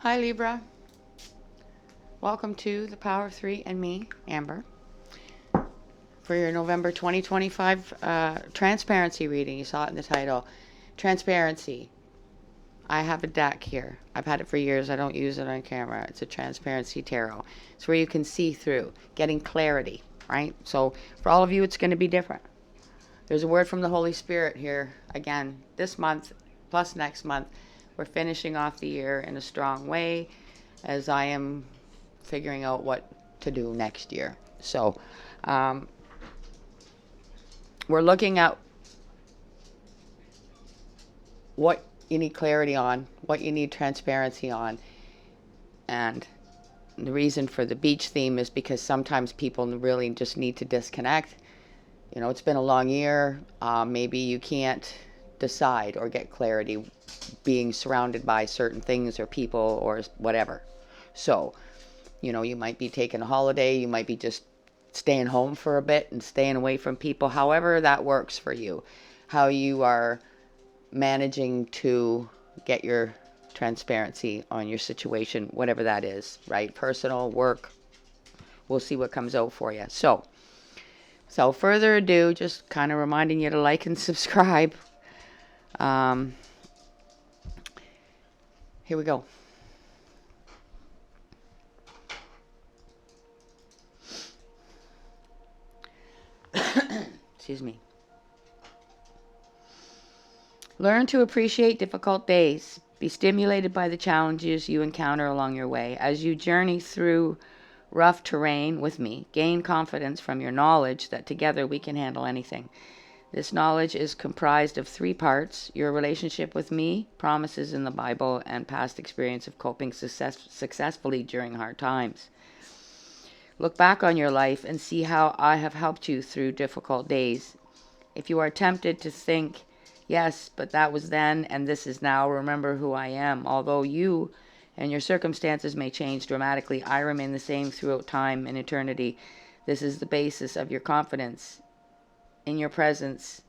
Hi Libra, welcome to the Power of Three and me, Amber, for your November 2025 transparency reading. You saw it in the title. Transparency. I have a deck here. I've had it for years. I don't use it on camera. It's a transparency tarot. It's where you can see through, getting clarity, right? So for all of you, it's going to be different. There's a word from the Holy Spirit here again this month plus next month. We're finishing off the year in a strong way as I am figuring out what to do next year. So we're looking at what you need clarity on, what you need transparency on. And the reason for the beach theme is because sometimes people really just need to disconnect. You know, it's been a long year. Maybe you can't decide or get clarity being surrounded by certain things or people or whatever. So, you know, you might be taking a holiday. You might be just staying home for a bit and staying away from people. However that works for you. How you are managing to get your transparency on your situation, whatever that is, right? Personal, work. We'll see what comes out for you. So, without further ado, just kind of reminding you to like and subscribe. Here we go. Excuse me. Learn to appreciate difficult days. Be stimulated by the challenges you encounter along your way. As you journey through rough terrain with me, gain confidence from your knowledge that together we can handle anything. This knowledge is comprised of three parts: your relationship with me, promises in the Bible, and past experience of coping successfully during hard times. Look back on your life and see how I have helped you through difficult days. If you are tempted to think, yes, but that was then and this is now, remember who I am. Although you and your circumstances may change dramatically, I remain the same throughout time and eternity. This is the basis of your confidence. In your presence,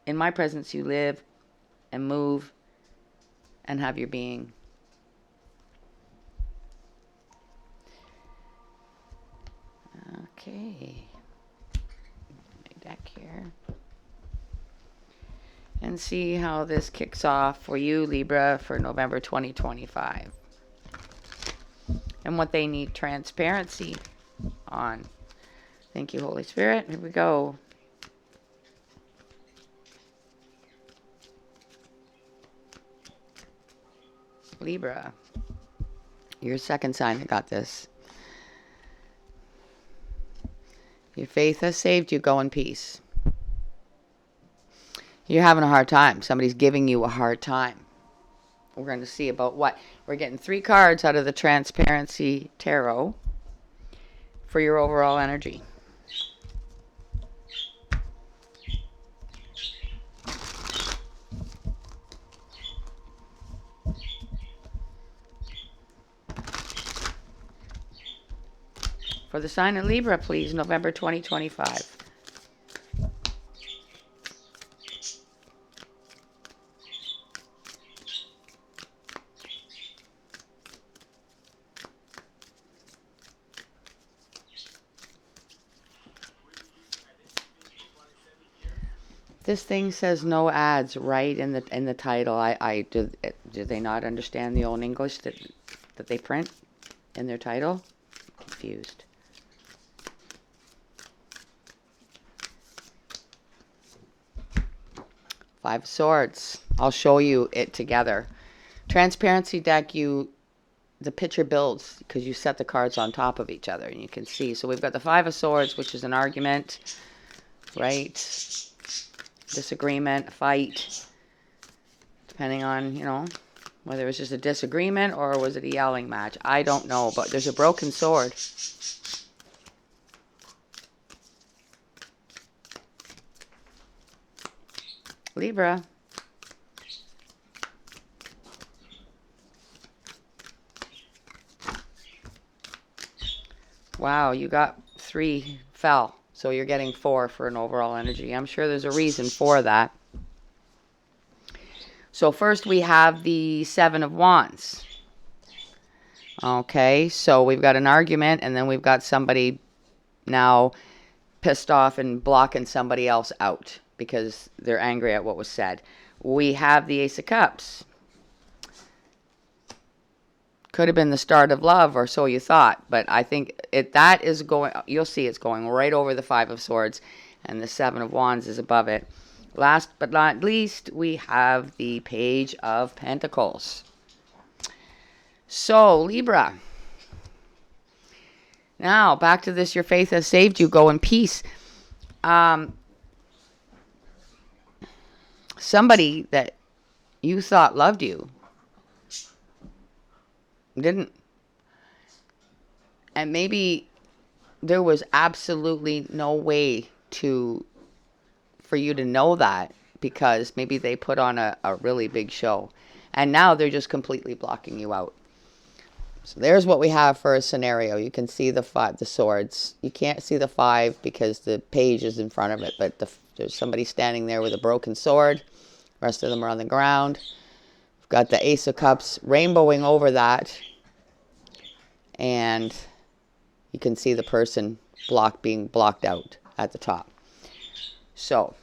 in my presence, you live and move and have your being. Okay. My deck here. And see how this kicks off for you, Libra, for November 2025. And what they need transparency on. Thank you, Holy Spirit. Here we go. Libra, your second sign that got this. Your faith has saved you. Go in peace. You're having a hard time. Somebody's giving you a hard time. We're going to see about what. We're getting 3 cards out of the Transparency Tarot for your overall energy. For the sign of Libra, please, November 2025. This thing says no ads right in the title. Do they not understand the old English that they print in their title? Confused. Five of Swords. I'll show you it together. Transparency deck, the picture builds because you set the cards on top of each other and you can see. So we've got the Five of Swords, which is an argument, right? Disagreement, fight, depending on, you know, whether it was just a disagreement or was it a yelling match. I don't know, but there's a broken sword. Libra. Wow, you got 3 fell. So you're getting 4 for an overall energy. I'm sure there's a reason for that. So first we have the 7 of Wands. Okay, so we've got an argument, and then we've got somebody now pissed off and blocking somebody else out because they're angry at what was said. We have the Ace of Cups. Could have been the start of love, or so you thought, but I think that is going, you'll see it's going right over the Five of Swords, and the Seven of Wands is above it. Last but not least, we have the Page of Pentacles. So, Libra. Now, back to this, your faith has saved you, go in peace. Somebody that you thought loved you didn't. And maybe there was absolutely no way for you to know that, because maybe they put on a really big show. And now they're just completely blocking you out. So there's what we have for a scenario. You can see the swords. You can't see the 5 because the page is in front of it. But there's somebody standing there with a broken sword. The rest of them are on the ground. We've got the Ace of Cups rainbowing over that. And you can see the person being blocked out at the top. So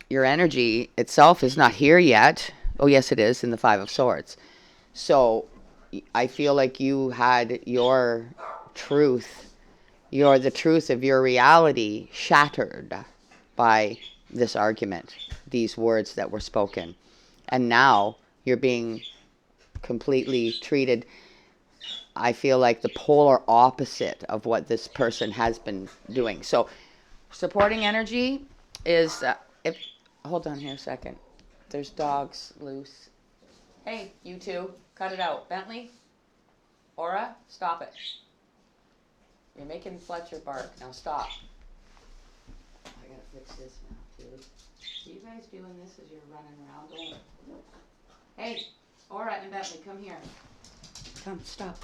your energy itself is not here yet. Oh, yes, it is in the 5 of Swords. So I feel like you had your truth, the truth of your reality shattered by this argument, these words that were spoken. And now you're being completely treated, I feel like, the polar opposite of what this person has been doing. So supporting energy is, hold on here a second. There's dogs loose. Hey, you two, cut it out. Bentley, Aura, stop it. You're making Fletcher bark. Now stop. I gotta fix this now, too. Are you guys doing this as you're running around? Hey, Aura and Bentley, come here. Come, stop.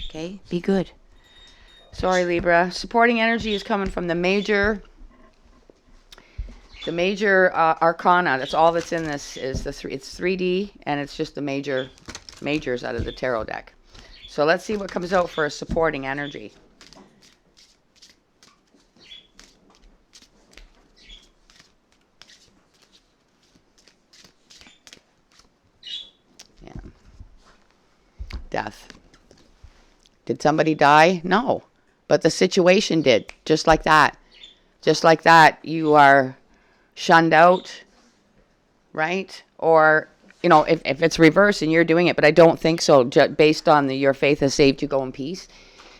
Okay, be good. Sorry, Libra. Supporting energy is coming from the major arcana. That's all that's in this is it's 3D, and it's just the majors out of the tarot deck. So let's see what comes out for a supporting energy. Yeah. Death. Did somebody die? No. But the situation did. Just like that. Just like that, you are shunned out, right? Or, if it's reverse and you're doing it, but I don't think so, based on your faith has saved you, go in peace,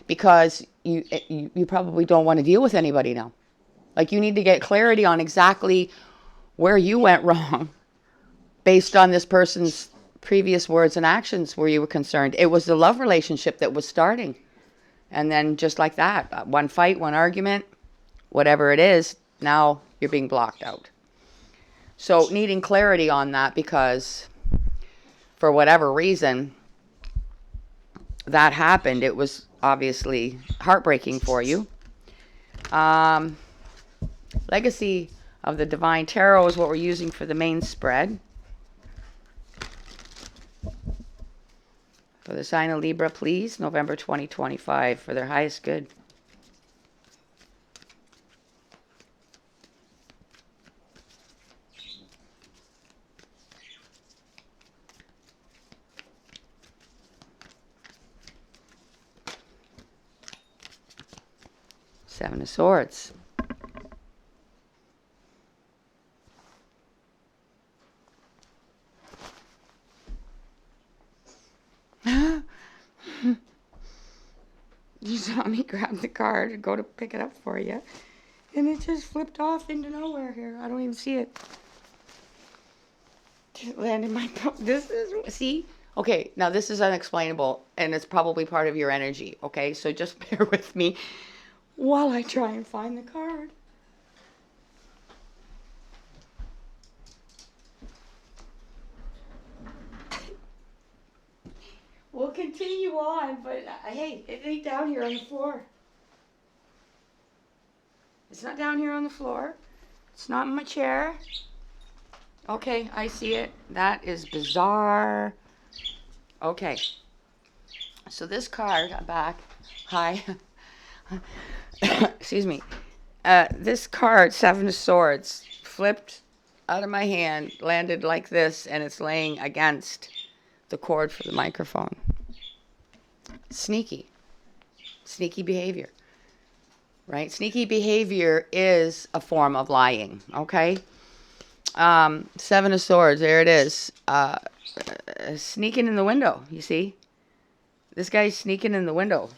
because you probably don't want to deal with anybody now. Like, you need to get clarity on exactly where you went wrong based on this person's previous words and actions where you were concerned. It was the love relationship that was starting. And then just like that, one fight, one argument, whatever it is, now you're being blocked out. So needing clarity on that, because for whatever reason that happened, it was obviously heartbreaking for you. Legacy of the Divine Tarot is what we're using for the main spread. For the sign of Libra, please, November 2025, for their highest good. Seven of Swords. You saw me grab the card and go to pick it up for you, and it just flipped off into nowhere here. I don't even see it. Just landed my phone. See? Okay, now this is unexplainable, and it's probably part of your energy, okay? So just bear with me while I try and find the card. We'll continue on, but hey, it ain't down here on the floor. It's not down here on the floor. It's not in my chair. Okay, I see it. That is bizarre. Okay. So this card, I'm back. Hi. Excuse me. This card, Seven of Swords, flipped out of my hand, landed like this, and it's laying against the cord for the microphone. Sneaky. Sneaky behavior. Right? Sneaky behavior is a form of lying, okay? Seven of Swords, there it is. Sneaking in the window, you see? This guy's sneaking in the window.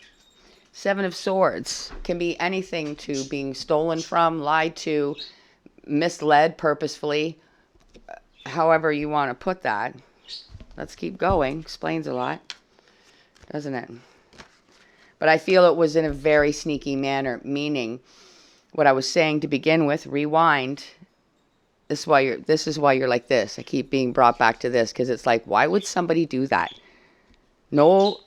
Seven of Swords can be anything to being stolen from, lied to, misled purposefully, however you want to put that. Let's keep going. Explains a lot, doesn't it? But I feel it was in a very sneaky manner, meaning what I was saying to begin with, rewind. This is why you're like this. I keep being brought back to this because it's like, why would somebody do that? No,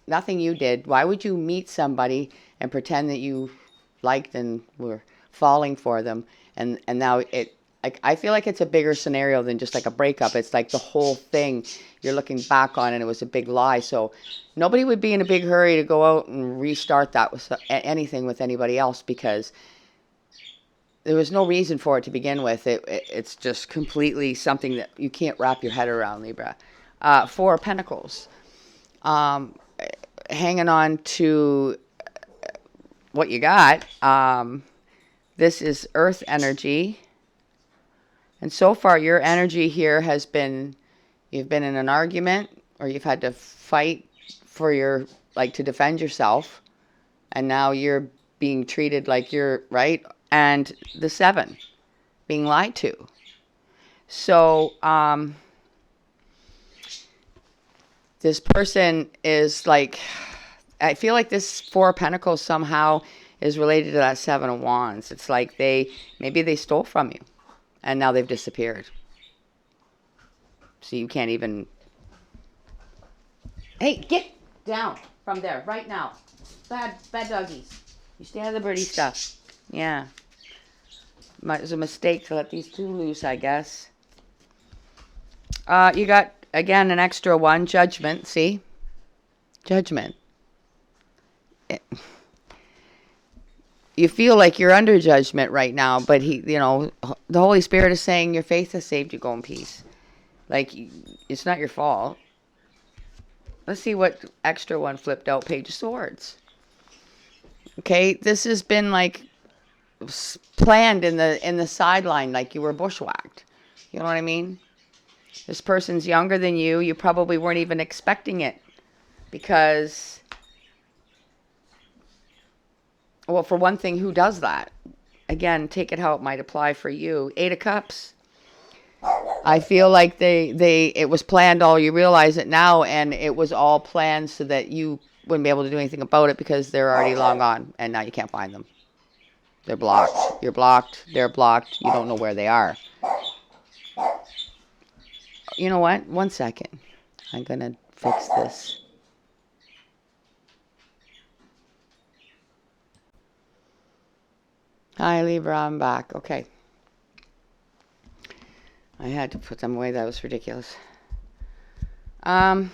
nothing you did. Why would you meet somebody and pretend that you liked and were falling for them? And now I feel like it's a bigger scenario than just like a breakup. It's like the whole thing you're looking back on and it was a big lie. So nobody would be in a big hurry to go out and restart that with anything with anybody else because there was no reason for it to begin with. It's just completely something that you can't wrap your head around, Libra. Four of Pentacles. Hanging on to what you got. This is Earth energy. And so far, your energy here has been, you've been in an argument or you've had to fight for your, like to defend yourself. And now you're being treated like you're, right? And the Seven, being lied to. So, this person is like, I feel like this Four of Pentacles somehow is related to that Seven of Wands. It's like maybe they stole from you and now they've disappeared. So you can't even, hey, get down from there right now. Bad doggies. You stay out of the birdie stuff. Yeah. It was a mistake to let these two loose, I guess. You got, again, an extra one. Judgment, see? Judgment. You feel like you're under judgment right now, but the Holy Spirit is saying your faith has saved you. Go in peace. Like, it's not your fault. Let's see what extra one flipped out. Page of Swords. Okay, this has been like planned in the sideline, like you were bushwhacked. You know what I mean? This person's younger than you. You probably weren't even expecting it because, well, for one thing, who does that? Again, take it how it might apply for you. Eight of Cups. I feel like it was planned all. You realize it now, and it was all planned so that you wouldn't be able to do anything about it because they're already long gone, and now you can't find them. They're blocked. You're blocked. They're blocked. You don't know where they are. You know what? 1 second. I'm going to fix this. Hi, Libra. I'm back. Okay. I had to put them away. That was ridiculous. So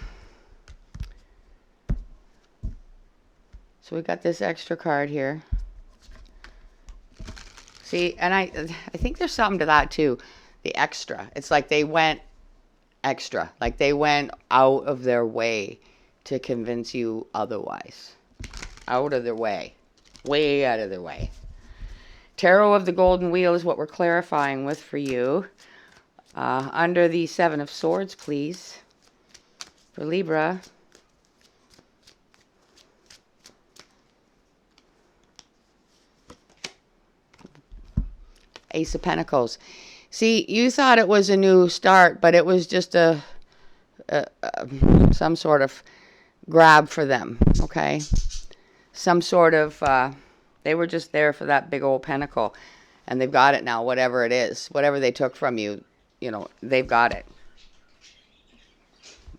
we got this extra card here. See, and I think there's something to that too. The extra. It's like they went extra. Like they went out of their way to convince you otherwise. Out of their way. Way out of their way. Tarot of the Golden Wheel is what we're clarifying with for you. Under the Seven of Swords, please. For Libra. Ace of Pentacles. See, you thought it was a new start, but it was just some sort of grab for them, okay? Some sort of, they were just there for that big old pentacle, and they've got it now, whatever it is. Whatever they took from you, they've got it.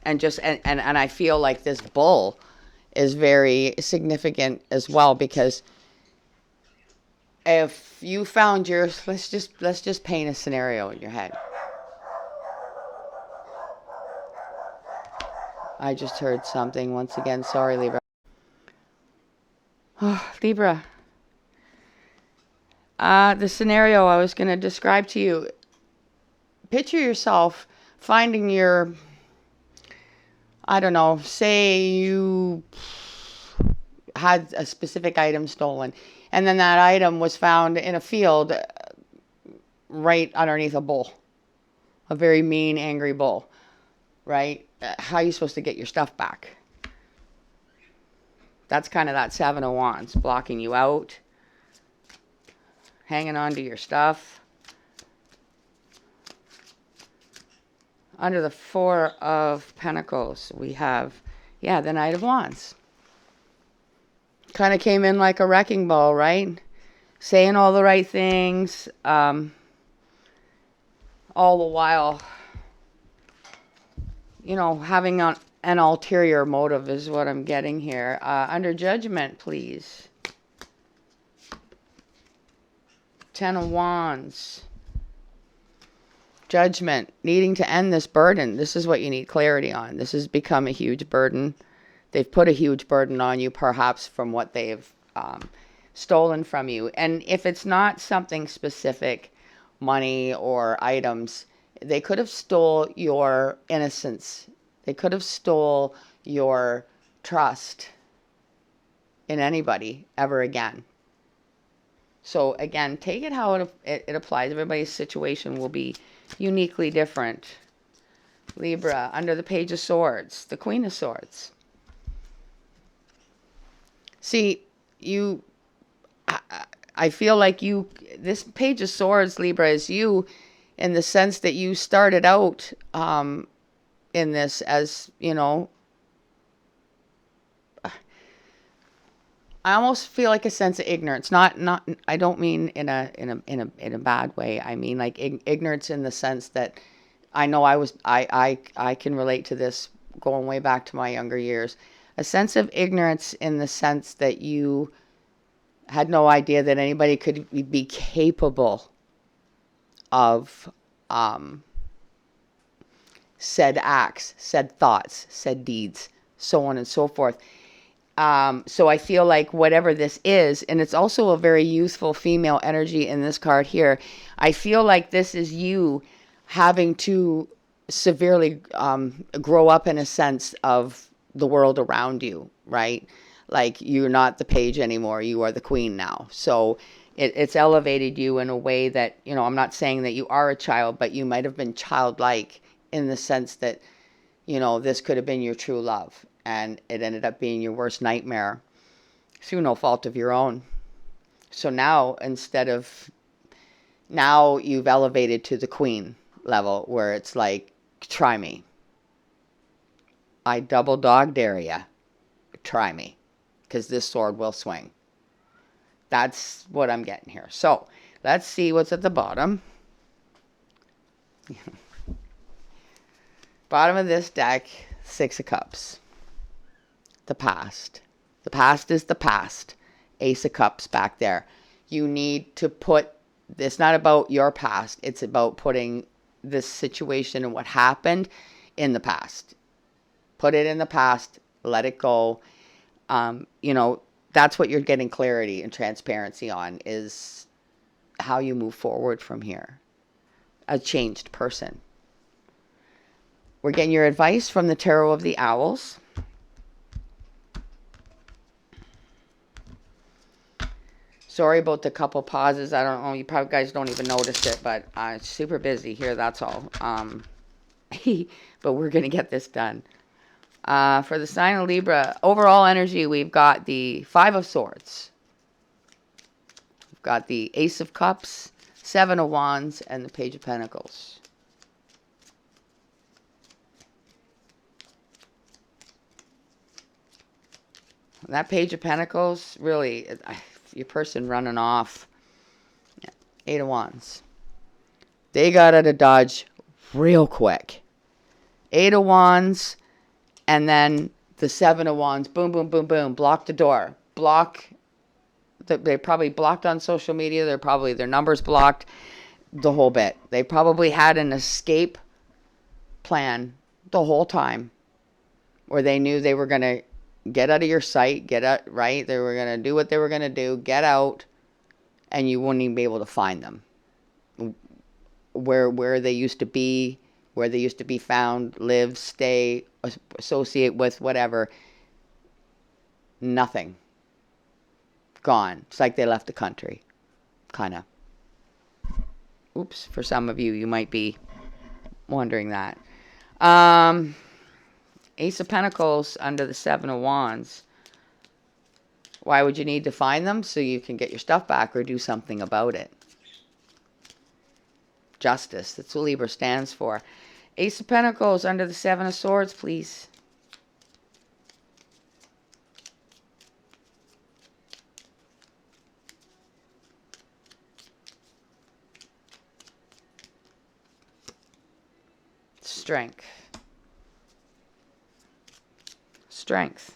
And I feel like this bull is very significant as well, because if you found yours, let's just paint a scenario in your head. I just heard something once again. Sorry, Libra. Oh, Libra. The scenario I was going to describe to you. Picture yourself finding your, I don't know, say you had a specific item stolen, and then that item was found in a field right underneath a bull, a very mean, angry bull, right? How are you supposed to get your stuff back? That's kind of that Seven of Wands, blocking you out, hanging on to your stuff. Under the Four of Pentacles, we have, yeah, the Knight of Wands. Kind of came in like a wrecking ball, right? Saying all the right things, all the while, you know, having an ulterior motive is what I'm getting here. Under Judgment, please. Ten of Wands. Judgment, needing to end this burden. This is what you need clarity on. This has become a huge burden. They've put a huge burden on you, perhaps from what they've stolen from you. And if it's not something specific, money or items, they could have stole your innocence. They could have stole your trust in anybody ever again. So again, take it how it applies. Everybody's situation will be uniquely different. Libra, under the Page of Swords, the Queen of Swords. See, I feel like this Page of Swords, Libra, is you in the sense that you started out in this as, you know, I almost feel like a sense of ignorance. Not I don't mean in a bad way. I mean like ignorance in the sense that I know I can relate to this going way back to my younger years. A sense of ignorance in the sense that you had no idea that anybody could be capable of said acts, said thoughts, said deeds, so on and so forth. So I feel like whatever this is, and it's also a very youthful female energy in this card here. I feel like this is you having to severely grow up in a sense of the world around you, right? Like you're not the page anymore. You are the queen now. So it's elevated you in a way that, you know, I'm not saying that you are a child, but you might have been childlike in the sense that, you know, this could have been your true love. And it ended up being your worst nightmare through no fault of your own. So now, now you've elevated to the queen level where it's like, try me. I double dog dare ya. Try me. Because this sword will swing. That's what I'm getting here. So, let's see what's at the bottom. Bottom of this deck, Six of Cups. The past. The past is the past. Ace of Cups back there. You need to put, it's not about your past. It's about putting this situation and what happened in the past. Put it in the past. Let it go. You know, that's what you're getting clarity and transparency on, is how you move forward from here. A changed person. We're getting your advice from the Tarot of the Owls. Sorry about the couple pauses. I don't know. You probably guys don't even notice it, but I'm super busy here. That's all. But we're going to get this done. For the sign of Libra, overall energy, we've got the Five of Swords. We've got the Ace of Cups, Seven of Wands, and the Page of Pentacles. That Page of Pentacles, really, your person running off. Yeah. Eight of Wands. They got out of Dodge real quick. Eight of Wands, and then the Seven of Wands. Boom, boom, boom, boom. Block the door. Block. They probably blocked on social media. They're probably their numbers blocked. The whole bit. They probably had an escape plan the whole time. or they knew they were going to get out of your sight, get out, right? They were going to do what they were going to do, get out, and you wouldn't even be able to find them. Where they used to be, where they used to be found, live, stay, associate with, whatever. Nothing. Gone. It's like they left the country. Kind of. Oops, for some of you, you might be wondering that. Ace of Pentacles under the Seven of Wands. Why would you need to find them? So you can get your stuff back or do something about it. Justice. That's what Libra stands for. Ace of Pentacles under the Seven of Swords, please. Strength. Strength.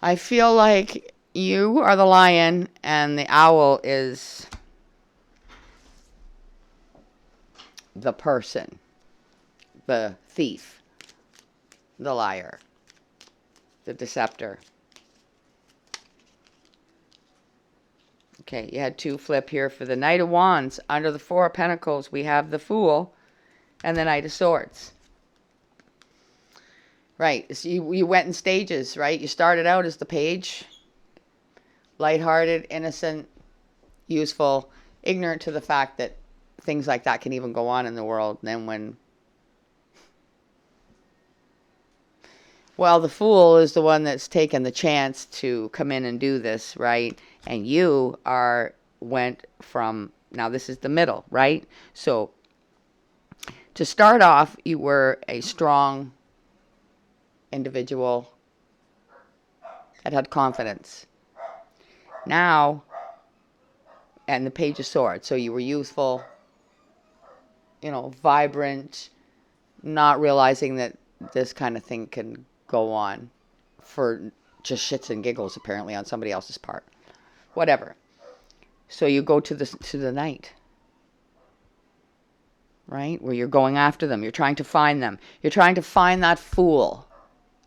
I feel like you are the lion and the owl is the person, the thief, the liar, the deceptor. Okay, you had two flip here for the Knight of Wands. Under the Four of Pentacles, we have the Fool and the Knight of Swords. Right, so you went in stages, right? You started out as the page, lighthearted, innocent, useful, ignorant to the fact that things like that can even go on in the world. And then when, well, the Fool is the one that's taken the chance to come in and do this, right? And you went from, now this is the middle, right? So to start off, you were a strong individual that had confidence. Now, and the Page of Swords, so you were youthful, vibrant, not realizing that this kind of thing can go on for just shits and giggles, apparently, on somebody else's part. Whatever. So you go to the Knight, right? Where you're going after them. You're trying to find them. You're trying to find that fool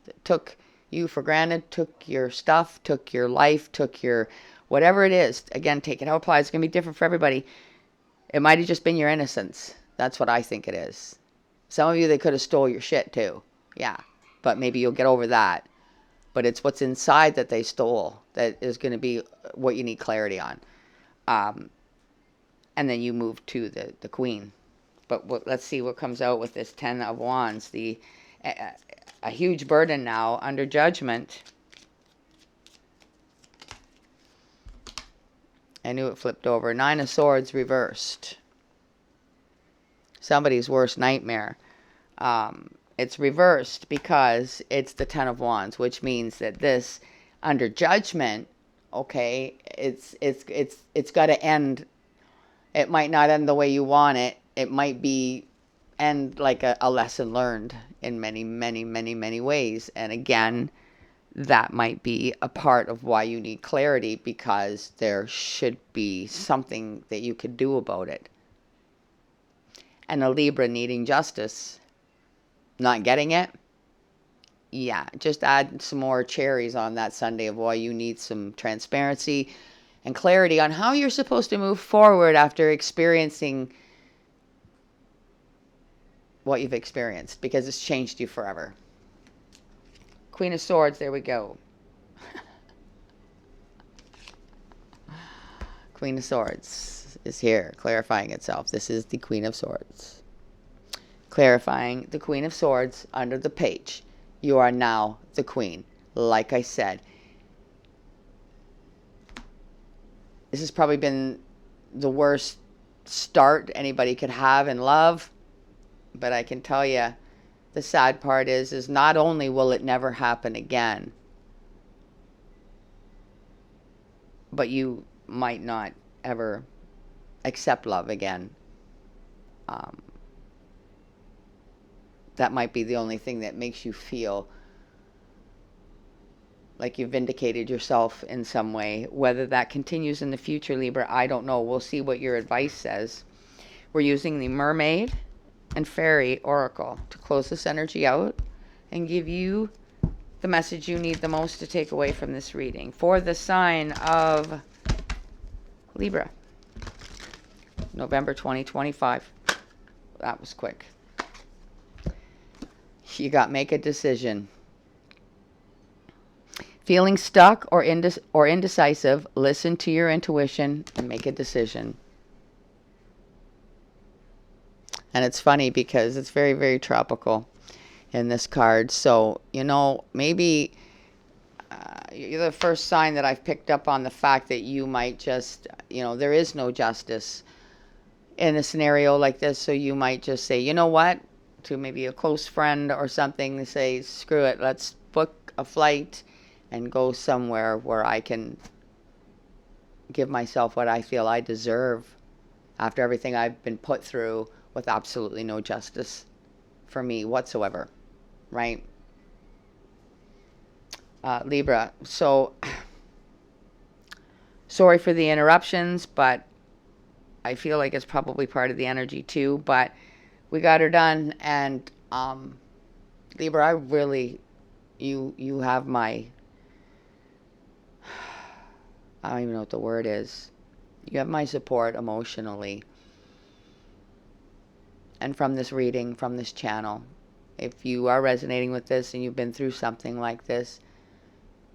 that took you for granted, took your stuff, took your life, took your whatever it is. Again, take it how it applies. It's going to be different for everybody. It might have just been your innocence. That's what I think it is. Some of you, they could have stole your shit too. Yeah. But maybe you'll get over that. But it's what's inside that they stole that is going to be what you need clarity on. And then you move to the Queen. But let's see what comes out with this Ten of Wands. A huge burden now under judgment. I knew it flipped over. Nine of Swords reversed. Somebody's worst nightmare. It's reversed because it's the Ten of Wands, which means that this under judgment, okay, it's got to end. It might not end the way you want it. It might be end like a lesson learned in many, many, many, many ways. And again, that might be a part of why you need clarity, because there should be something that you could do about it. And a Libra needing justice, not getting it, yeah, just add some more cherries on that Sunday of why you need some transparency and clarity on how you're supposed to move forward after experiencing what you've experienced, because it's changed you forever. Queen of Swords, there we go. Queen of Swords is here, clarifying itself. This is the Queen of Swords. Clarifying the Queen of Swords under the Page. You are now the Queen. Like I said, this has probably been the worst start anybody could have in love. But I can tell you, the sad part is not only will it never happen again, but you might not ever accept love again. That might be the only thing that makes you feel like you've vindicated yourself in some way. Whether that continues in the future, Libra, I don't know. We'll see what your advice says. We're using the Mermaid and Fairy Oracle to close this energy out and give you the message you need the most to take away from this reading. For the sign of Libra, November 2025. That was quick. You got make a decision. Feeling stuck or indecisive, listen to your intuition and make a decision. And it's funny because it's very, very tropical in this card. So, you know, maybe you're the first sign that I've picked up on the fact that you might just, you know, there is no justice in a scenario like this. So you might just say, you know what, to maybe a close friend or something, to say, screw it, let's book a flight and go somewhere where I can give myself what I feel I deserve after everything I've been put through with absolutely no justice for me whatsoever, right? Libra, so sorry for the interruptions, but I feel like it's probably part of the energy too, but we got her done. And Libra, I really, you have my, I don't even know what the word is. You have my support emotionally. And from this reading, from this channel, if you are resonating with this and you've been through something like this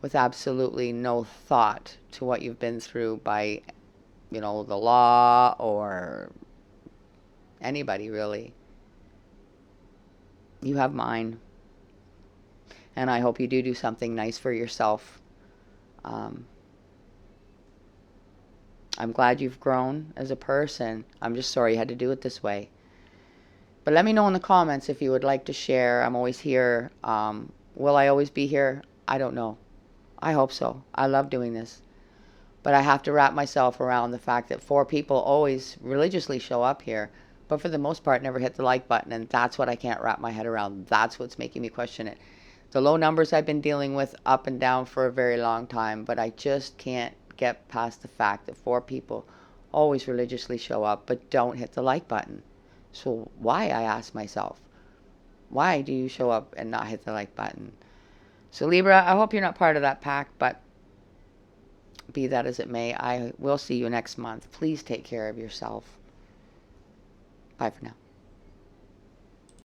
with absolutely no thought to what you've been through by, you know, the law or anybody really, you have mine. And I hope you do something nice for yourself. I'm glad you've grown as a person. I'm just sorry you had to do it this way. But let me know in the comments if you would like to share. I'm always here. Will I always be here? I don't know. I hope so. I love doing this. But I have to wrap myself around the fact that 4 people always religiously show up here, but for the most part never hit the like button, and that's what I can't wrap my head around. That's what's making me question it. The low numbers I've been dealing with up and down for a very long time, but I just can't get past the fact that 4 people always religiously show up but don't hit the like button. So why, I ask myself, why do you show up and not hit the like button? So Libra, I hope you're not part of that pack, but be that as it may, I will see you next month. Please take care of yourself. Bye for now.